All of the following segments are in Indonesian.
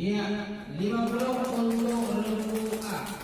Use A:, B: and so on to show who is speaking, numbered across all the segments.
A: Iya, 5 blok untuk lembu A.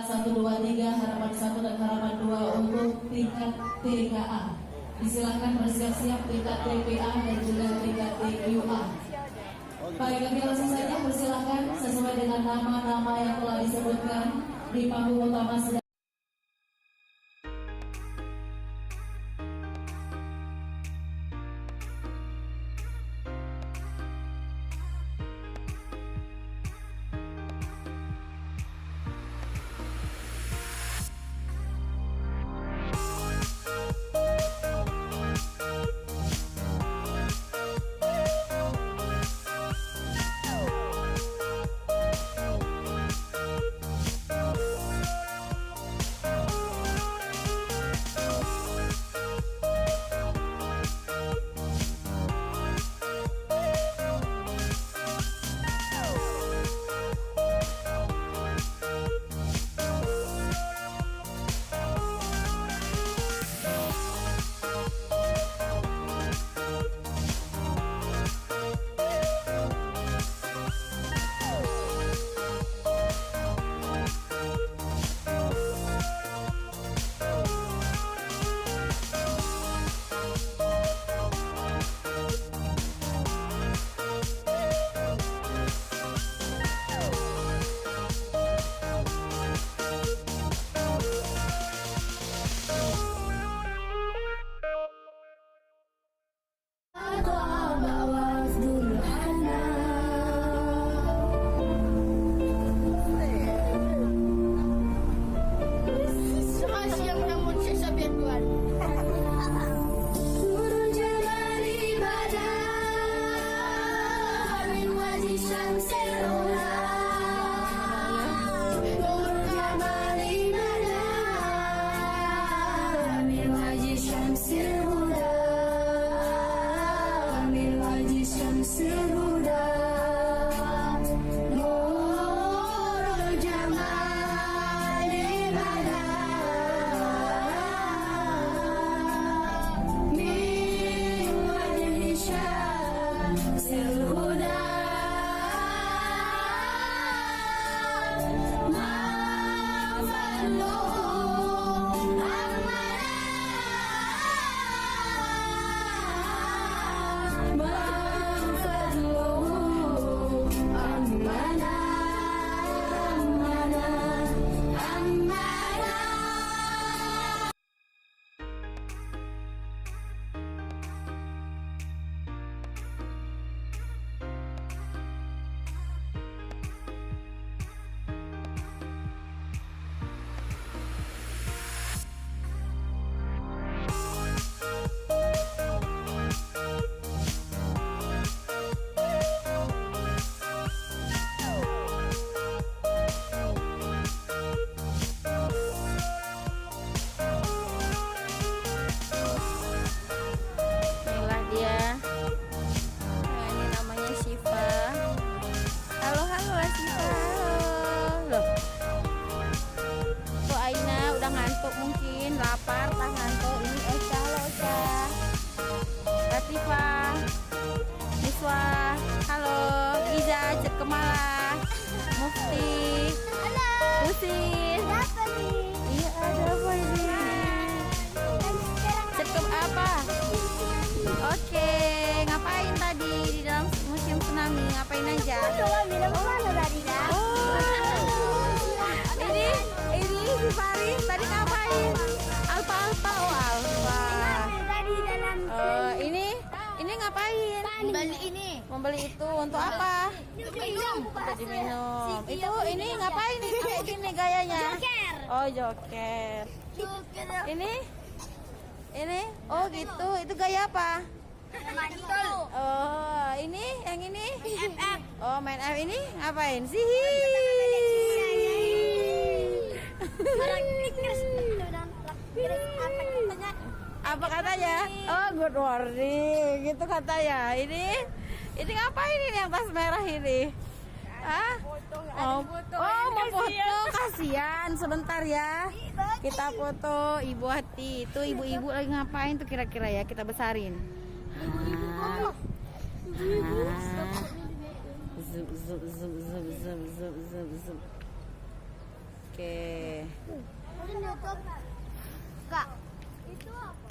B: Satu dua tiga harapan 1 dan harapan 2 untuk tingkat TKA. Disilakan bersiap-siap tingkat TPA dan juga tingkat TQA. Baik, kami langsung saja persilakan sesuai dengan nama-nama yang telah disebutkan di panggung utama.
C: ngantuk mungkin, lapar, tak ngantuk. Ini Ocha, halo Ocha. Latifa, Niswa, halo. Iza, Cet Kemala, Mufti,
D: Halo.
C: Husin.
D: Apa nih?
C: Iya, ada apa ini? Cet ke apa? Oke, ngapain tadi di dalam museum tsunami? Ngapain aja?
D: Coba bilang mana tadi dah?
C: Ini si Faris tadi ngapain? Alfa, oh Alfa.
D: Tadi dalam.
C: Ini ngapain?
D: Beli ini.
C: Membeli itu untuk apa?
D: Minum.
C: Untuk diminum. Itu ini ngapain ini kayak gini gayanya?
D: Joker.
C: Oh joker.
D: Joker.
C: Ini? Oh gitu. Itu gaya apa?
D: Mantul.
C: Oh ini yang ini?
D: FF.
C: Oh main F ini ngapain sih? Apa katanya? Oh good morning gitu katanya. Ini ngapain ini yang tas merah ini? Hah? Oh mau foto, kasihan sebentar ya. Kita foto Ibu Hati. Itu ibu-ibu lagi ngapain tuh kira-kira ya, kita besarin. Zoom zoom zoom zoom zoom zoom zoom zoom. Oke.
D: Kak, itu apa?